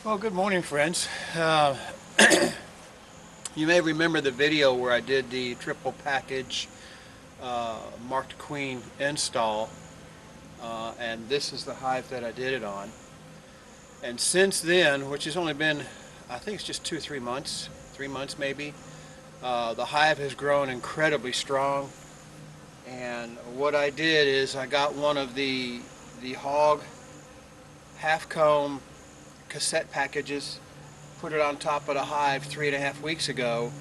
Well, good morning, friends. You may remember the video where I did the triple package marked queen install, and this is the hive that I did it on. And since then, which has only been, I think it's just 2 or 3 months, 3 months maybe, the hive has grown incredibly strong. And what I did is I got one of the Hogg Half Comb cassette packages, put it on top of the hive 3.5 weeks ago,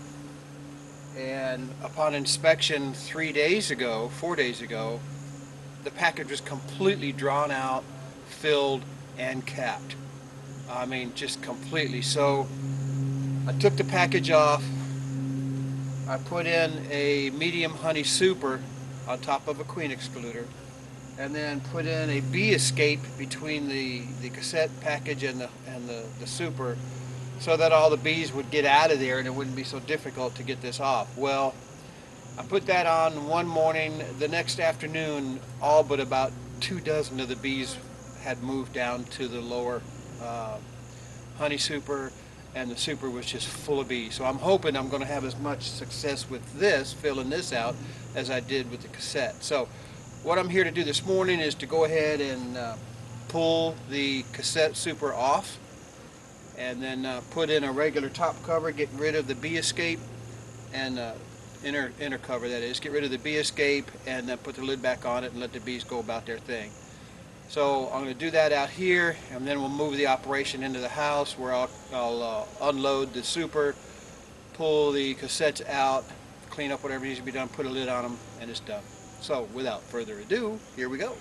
and upon inspection 3 days ago, 4 days ago, the package was completely drawn out, filled, and capped. I mean, just completely. So I took the package off, I put in a medium honey super on top of a queen excluder, and then put in a bee escape between the cassette package and the super, so that all the bees would get out of there and it wouldn't be so difficult to get this off. Well, I put that on one morning. The next afternoon, all but about 2 dozen of the bees had moved down to the lower uh, honey super, and the super was just full of bees. So I'm hoping I'm going to have as much success with this, filling this out, as I did with the cassette. So what I'm here to do this morning is to go ahead and pull the cassette super off, and then put in a regular top cover, getting rid of the bee escape, and inner cover, that is, get rid of the bee escape, and then put the lid back on it and let the bees go about their thing. So I'm going to do that out here, and then we'll move the operation into the house, where I'll unload the super, pull the cassettes out, clean up whatever needs to be done, put a lid on them, and it's done. So without further ado, here we go.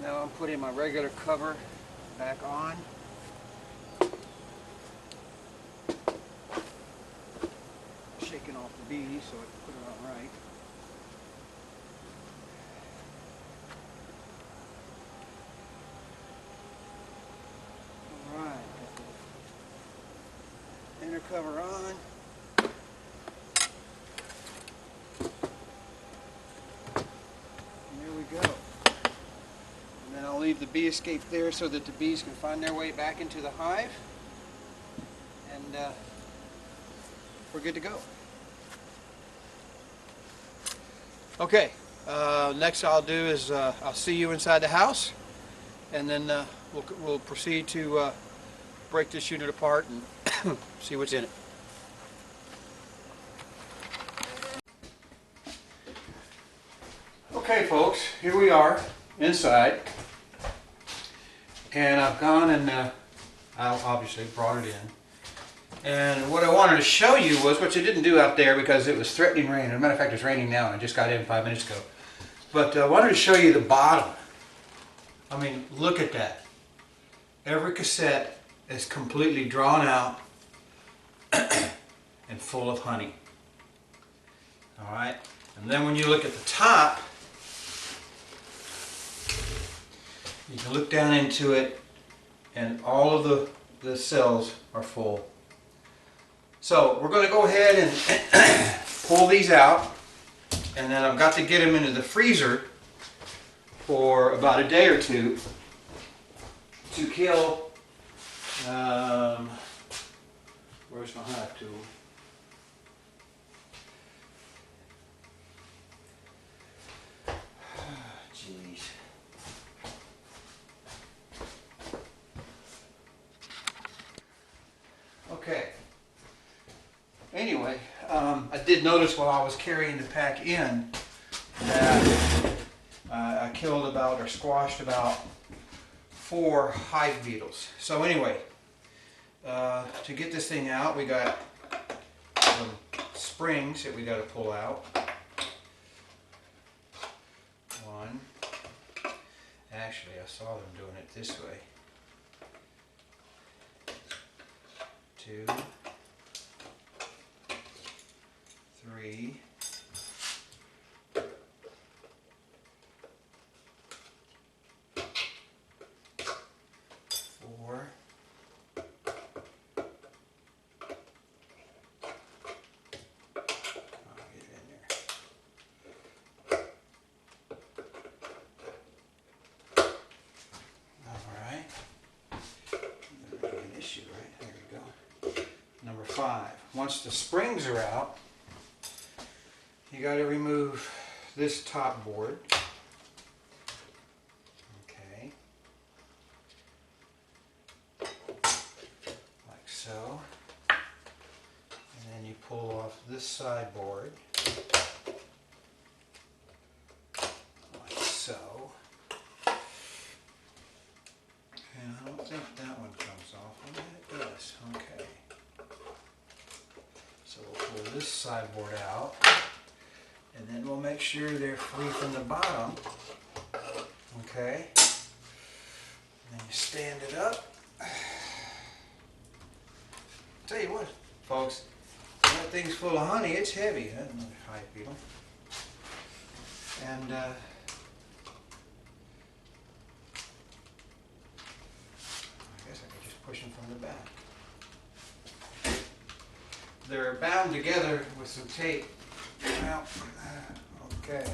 Now I'm putting my regular cover back on. Shaking off the bees so I can put it on right. Alright, got the inner cover on. And there we go. And then I'll leave the bee escape there so that the bees can find their way back into the hive. And we're good to go. Okay, next I'll do is I'll see you inside the house, and then we'll proceed to break this unit apart and see what's in it. Okay folks, here we are inside, and I've gone and I obviously brought it in. And what I wanted to show you was what you didn't do out there, because it was threatening rain. As a matter of fact, it's raining now, and I just got in 5 minutes ago. But I wanted to show you the bottom. I mean, look at that. Every cassette is completely drawn out and full of honey. Alright? And then when you look at the top, you can look down into it, and all of the cells are full. So we're going to go ahead and pull these out, and then I've got to get them into the freezer for about a day or two to kill, where's my hive tool? Jeez. Okay. Anyway, I did notice while I was carrying the pack in that I killed about, or squashed about, 4 hive beetles. So anyway, to get this thing out, we got some springs that we got to pull out. One. Actually, I saw them doing it this way. 2, 3, 4. Number 5. Once the springs are out, you got to remove this top board. Okay. Like so. And then you pull off this side board. Like so. And I don't think that one comes off. Oh, yeah, it does. Okay. So we'll pull this side board out, and then we'll make sure they're free from the bottom. Okay. And then you stand it up. Tell you what, folks, that thing's full of honey. It's heavy. That's another hive beetle. And I guess I could just push them from the back. They're bound together with some tape. Well, okay.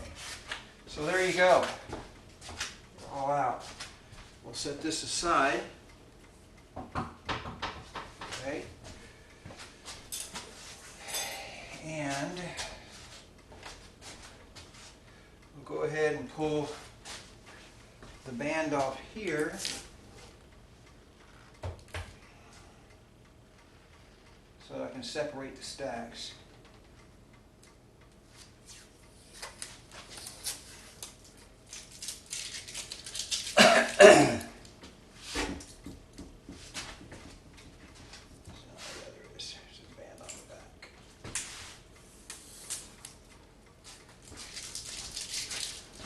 So there you go. They're all out. We'll set this aside. Okay. And we'll go ahead and pull the band off here. So I can separate the stacks.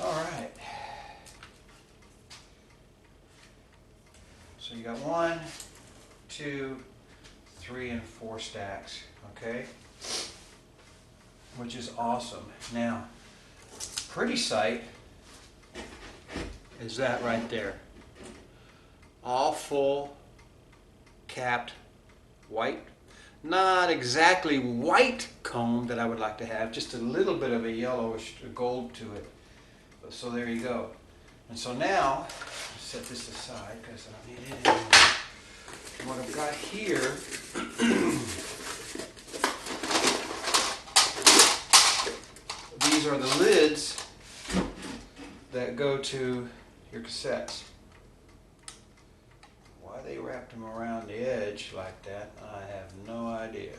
Alright. So you got 1, 2, 3, and 4 stacks, okay? Which is awesome. Now, pretty sight is that right there. All full, capped, white. Not exactly white comb that I would like to have, just a little bit of a yellowish gold to it. So there you go. And so now, set this aside because I don't need it anymore. What I've got here these are the lids that go to your cassettes. Why they wrapped them around the edge like that, I have no idea.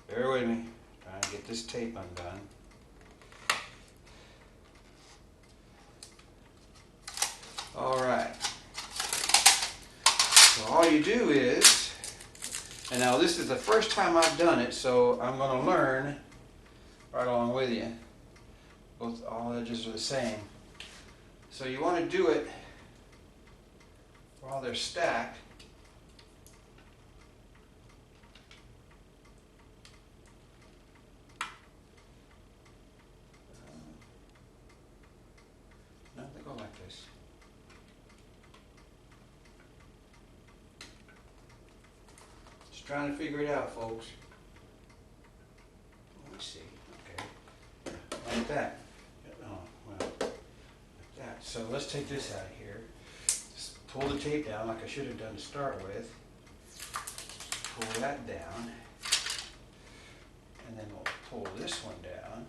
Bear with me, trying to get this tape undone. Alright, so all you do is, and now this is the first time I've done it, so I'm going to learn right along with you. Both, all edges are the same. So you want to do it while they're stacked. No, they go like this. Just trying to figure it out, folks. Let me see. Okay. Like that. Oh, well, like that. So let's take this out of here. Just pull the tape down like I should have done to start with. Pull that down. And then we'll pull this one down.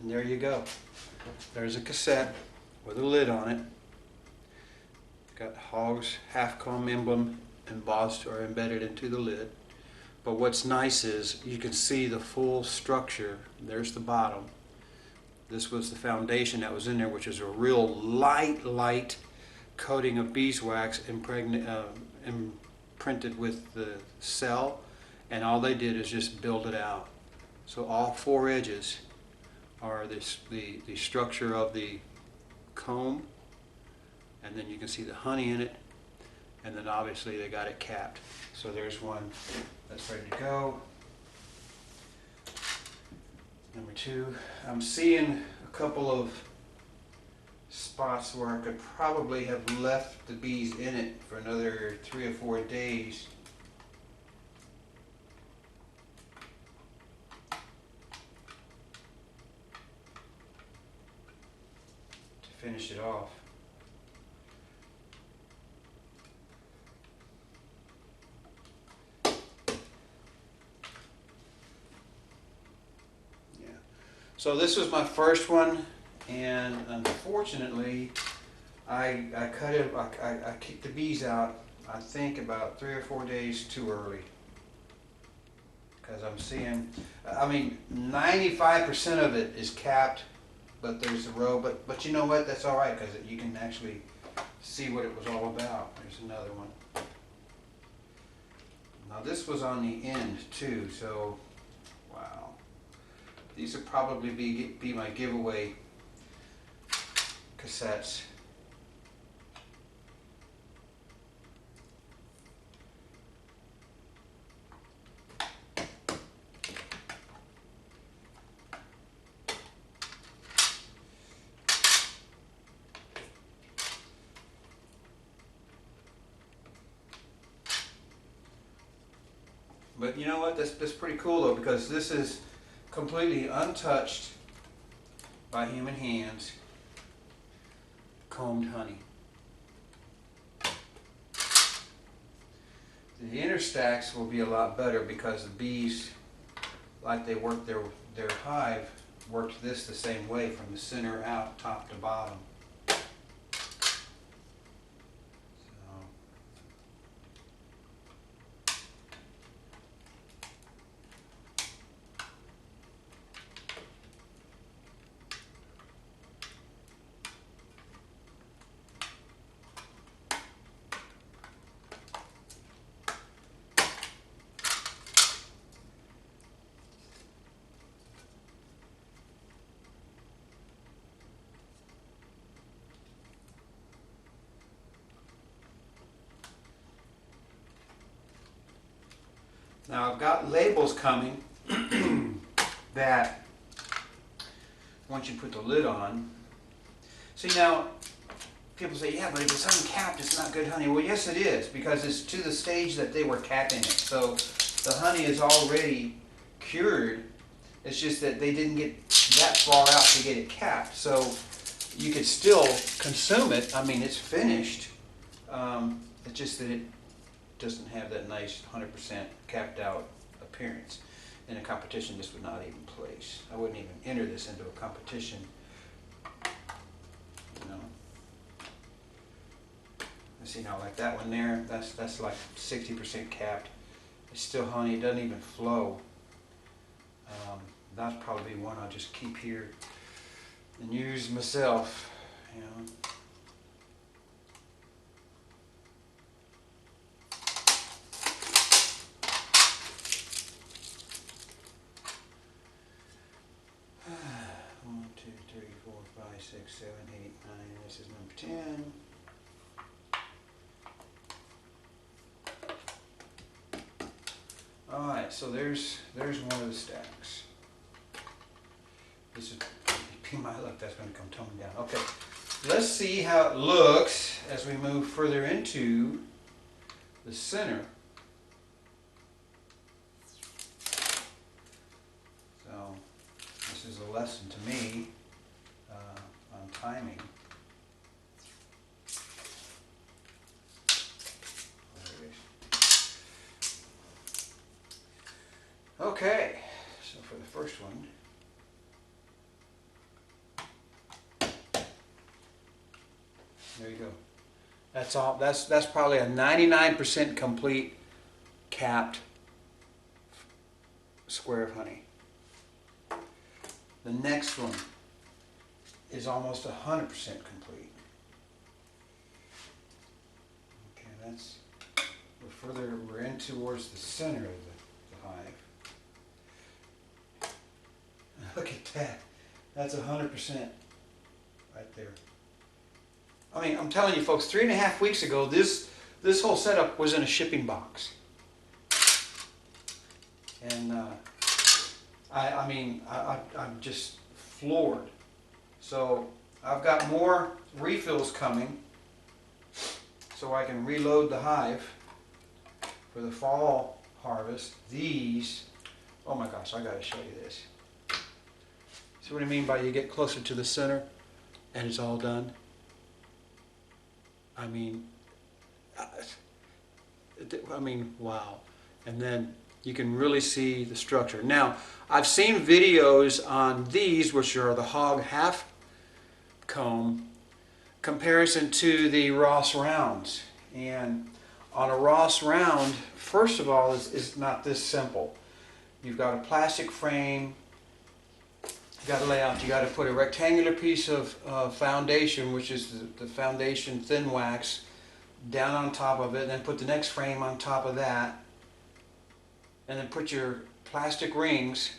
And there you go. There's a cassette with a lid on it. Got Hogg's Half Comb emblem embossed or embedded into the lid. But what's nice is you can see the full structure. There's the bottom. This was the foundation that was in there, which is a real light coating of beeswax imprinted with the cell, and all they did is just build it out. So all four edges are the structure of the comb, and then you can see the honey in it, and then obviously they got it capped. So there's one that's ready to go. Number two, I'm seeing a couple of spots where I could probably have left the bees in it for another 3 or 4 days. To finish it off. So this was my first one, and unfortunately, I kicked the bees out, I think about 3 or 4 days too early. Because I'm seeing, I mean, 95% of it is capped, but there's a row, but you know what, that's all right, because you can actually see what it was all about. There's another one. Now this was on the end too, so wow. These would probably be my giveaway cassettes. But you know what, that's pretty cool though, because this is completely untouched by human hands, combed honey. The inner stacks will be a lot better because the bees, like they work their hive, worked this the same way from the center out, top to bottom. Now I've got labels coming that once you put the lid on, see now people say, yeah, but if it's uncapped it's not good honey. Well, yes it is, because it's to the stage that they were capping it. So the honey is already cured. It's just that they didn't get that far out to get it capped. So you could still consume it. I mean, it's finished. It's just that it doesn't have that nice 100% capped out appearance. In a competition, this would not even place. I wouldn't even enter this into a competition. You know. See now, like that one there, that's like 60% capped. It's still honey. It doesn't even flow. That's probably one I'll just keep here and use myself. You know. One, two, three, 4, 5, 6, 7, 8, 9. This is number 10. All right, so there's one of the stacks. This is be my luck. That's going to come tumbling down. Okay, let's see how it looks as we move further into the center. So this is a lesson to me on timing. Okay, so for the first one, There you go. That's all. That's probably a 99% complete capped square of honey. The next one is almost 100% complete. Okay, that's we're in towards the center of the hive. Look at that. That's 100% right there. I mean, I'm telling you folks, 3.5 weeks ago, this whole setup was in a shipping box. And I'm just floored. So I've got more refills coming so I can reload the hive for the fall harvest. These, oh my gosh, I gotta show you this. See what I mean by you get closer to the center and it's all done? I mean, wow. And then you can really see the structure. Now, I've seen videos on these, which are the Hogg Half Comb, comparison to the Ross Rounds. And on a Ross Round, first of all, is not this simple. You've got a plastic frame. You got to lay out. You got to put a rectangular piece of foundation, which is the foundation thin wax, down on top of it. And then put the next frame on top of that. And then put your plastic rings,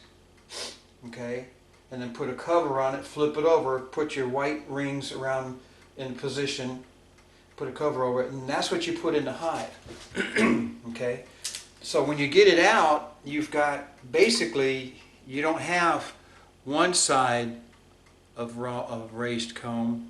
okay, and then put a cover on it, flip it over, put your white rings around in position, put a cover over it, and that's what you put in the hive. Okay, so when you get it out, you've got basically, you don't have one side of raised comb,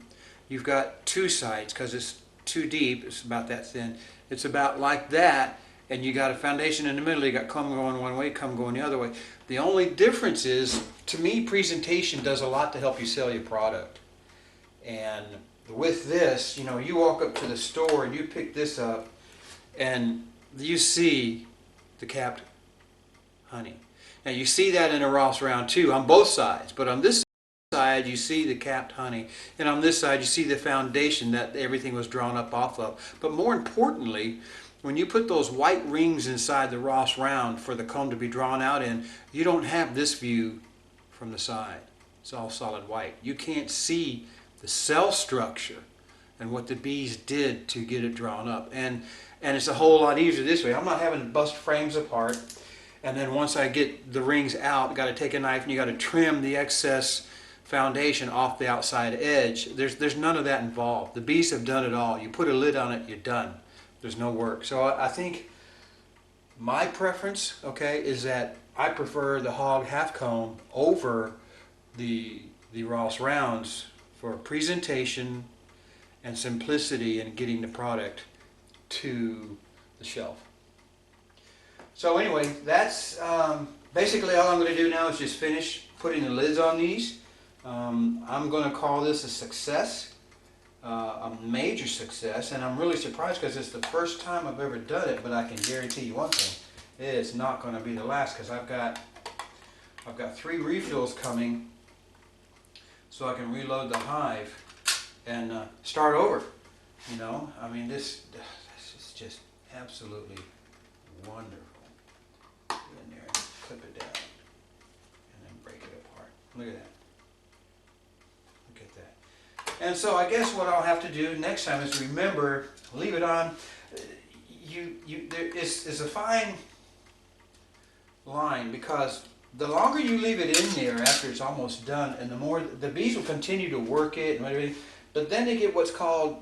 you've got two sides because it's too deep, it's about that thin, it's about like that. And you got a foundation in the middle, you got comb going one way, comb going the other way. The only difference is, to me, presentation does a lot to help you sell your product. And with this, you know, you walk up to the store and you pick this up and you see the capped honey. Now you see that in a Ross Round too, on both sides, but on this side you see the capped honey, and on this side you see the foundation that everything was drawn up off of. But more importantly, when you put those white rings inside the Ross Round for the comb to be drawn out in, you don't have this view from the side. It's all solid white. You can't see the cell structure and what the bees did to get it drawn up. And it's a whole lot easier this way. I'm not having to bust frames apart. And then once I get the rings out, I've got to take a knife and you got to trim the excess foundation off the outside edge. There's none of that involved. The bees have done it all. You put a lid on it, you're done. There's no work. So I think my preference, okay, is that I prefer the Hogg Half Comb over the Ross Rounds for presentation and simplicity in getting the product to the shelf. So anyway, that's basically all I'm going to do now is just finish putting the lids on these. I'm going to call this a success. A major success, and I'm really surprised because it's the first time I've ever done it, but I can guarantee you one thing, it's not going to be the last, because I've got 3 refills coming so I can reload the hive and start over. You know, I mean, this is just absolutely wonderful. Get in there and clip it down and then break it apart. Look at that. And so I guess what I'll have to do next time is remember, leave it on. There is a fine line, because the longer you leave it in there after it's almost done, and the more the bees will continue to work it and everything, but then they get what's called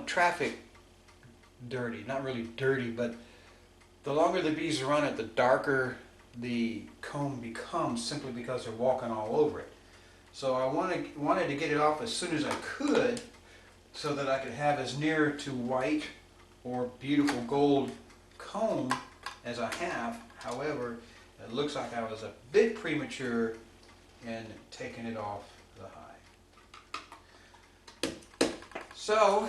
traffic dirty. Not really dirty, but the longer the bees are on it, the darker the comb becomes, simply because they're walking all over it. So I wanted to get it off as soon as I could, so that I could have as near to white or beautiful gold comb as I have. However, it looks like I was a bit premature in taking it off the hive. So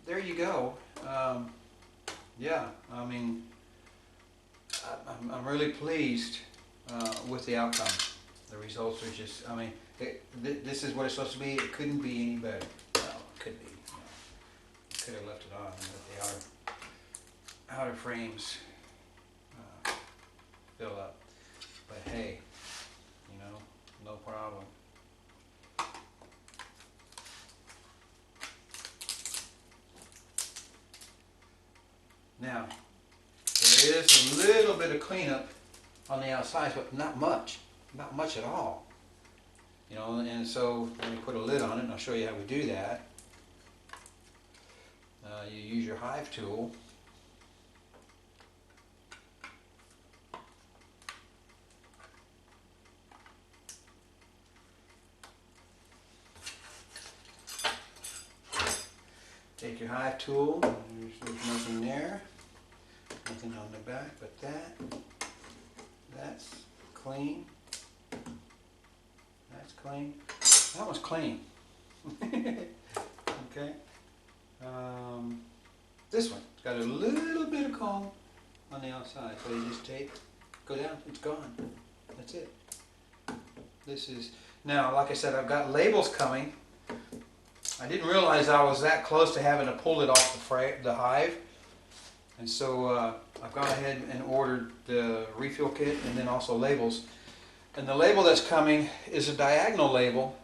there you go. Yeah, I mean, I'm really pleased with the outcome. The results are just, I mean, this is what it's supposed to be. It couldn't be any better. Well, it could be. could have left it on, but the outer frames fill up. But hey, you know, no problem. Now, there is a little bit of cleanup on the outside, but not much at all. You know, and so let me put a lid on it, and I'll show you how we do that. You use your hive tool. Take your hive tool, there's nothing there, nothing on the back but that's clean, that's clean, that was clean. Okay, this one, it's got a little bit of comb on the outside, so you just take, go down, it's gone, that's it. This is, now like I said, I've got labels coming. I didn't realize I was that close to having to pull it off the hive, and so I've gone ahead and ordered the refill kit and then also labels. And the label that's coming is a diagonal label.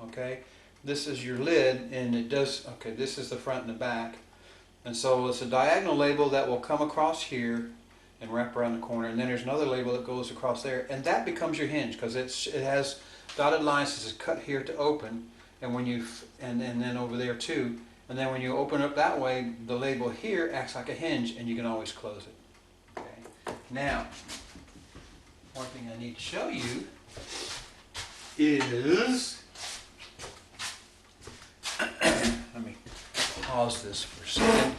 Okay, this is your lid, and it does. Okay, this is the front and the back, and so it's a diagonal label that will come across here and wrap around the corner, and then there's another label that goes across there, and that becomes your hinge because it has dotted lines. This is cut here to open. And when you and then over there too, and then when you open up that way, the label here acts like a hinge, and you can always close it. Okay. Now, one thing I need to show you is let me pause this for a second.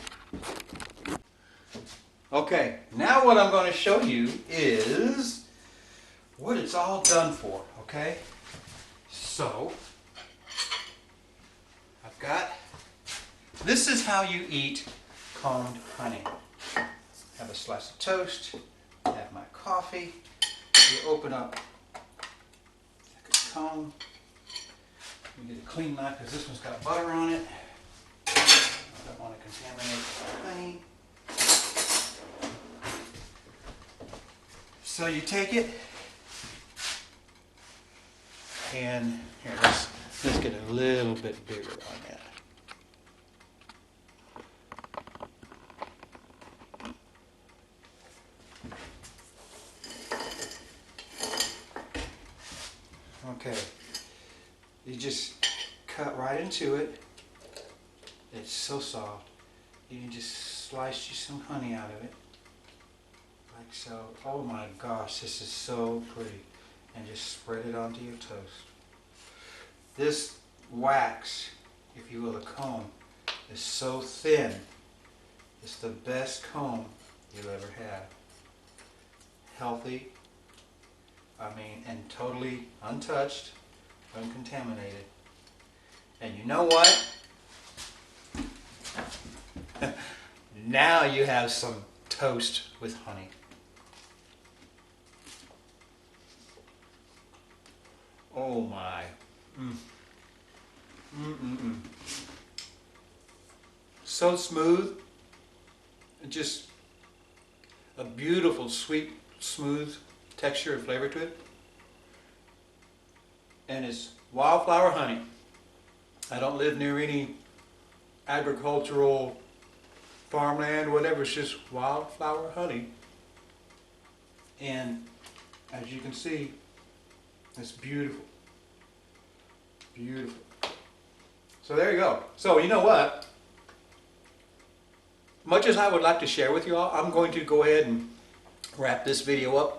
Okay, now what I'm going to show you is what it's all done for. Okay, so. This is how you eat combed honey. Have a slice of toast, have my coffee, you open up the comb, you get a clean knife because this one's got butter on it. I don't want to contaminate the honey. So you take it, and here, let's get a little bit bigger on that. Okay, you just cut right into it. It's so soft. You can just slice you some honey out of it, like so. Oh my gosh, this is so pretty. And just spread it onto your toast. This wax, if you will, the comb, is so thin. It's the best comb you'll ever have. Healthy. And totally untouched, uncontaminated. And you know what? Now you have some toast with honey. Oh my. So smooth. Just a beautiful, sweet, smooth texture and flavor to it. And it's wildflower honey. I don't live near any agricultural farmland, whatever. It's just wildflower honey. And as you can see, it's beautiful. Beautiful. So there you go. So you know what? Much as I would like to share with you all, I'm going to go ahead and wrap this video up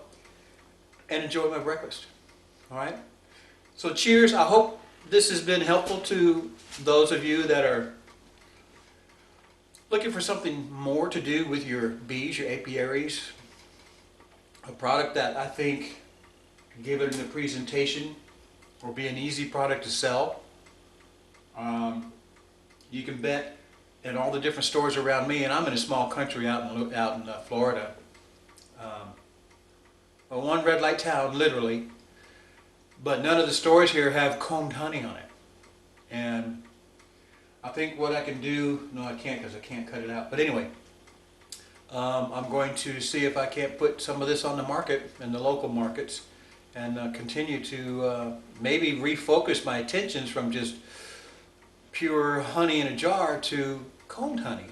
and enjoy my breakfast. Alright? So cheers. I hope this has been helpful to those of you that are looking for something more to do with your bees, your apiaries. A product that I think, given the presentation, will be an easy product to sell. You can bet in all the different stores around me, and I'm in a small country out in Florida. A one red light town, literally, but none of the stores here have combed honey on it. And I think what I can do, no I can't because I can't cut it out, but anyway, I'm going to see if I can't put some of this on the market in the local markets and continue to maybe refocus my attentions from just pure honey in a jar to combed honey.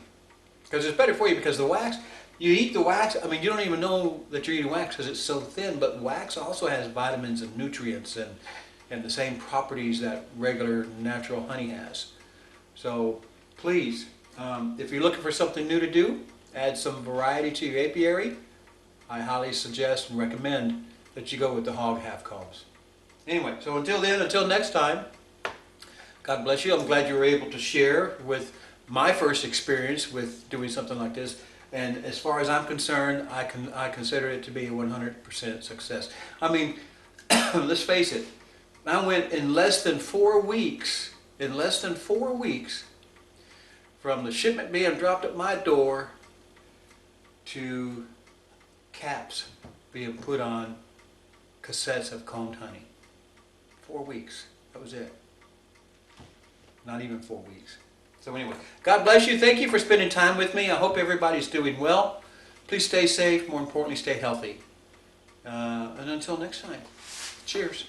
Because it's better for you, because the wax, you eat the wax, I mean you don't even know that you're eating wax because it's so thin, but wax also has vitamins and nutrients and the same properties that regular natural honey has. So please, if you're looking for something new to do, add some variety to your apiary, I highly suggest and recommend that you go with the Hogg Half Combs. Anyway, so until then, until next time, God bless you. I'm glad you were able to share with my first experience with doing something like this. And as far as I'm concerned, I consider it to be a 100% success. I mean, let's face it, I went in less than 4 weeks, from the shipment being dropped at my door to caps being put on cassettes of combed honey. 4 weeks, that was it. Not even 4 weeks. So anyway, God bless you. Thank you for spending time with me. I hope everybody's doing well. Please stay safe. More importantly, stay healthy. And until next time, cheers.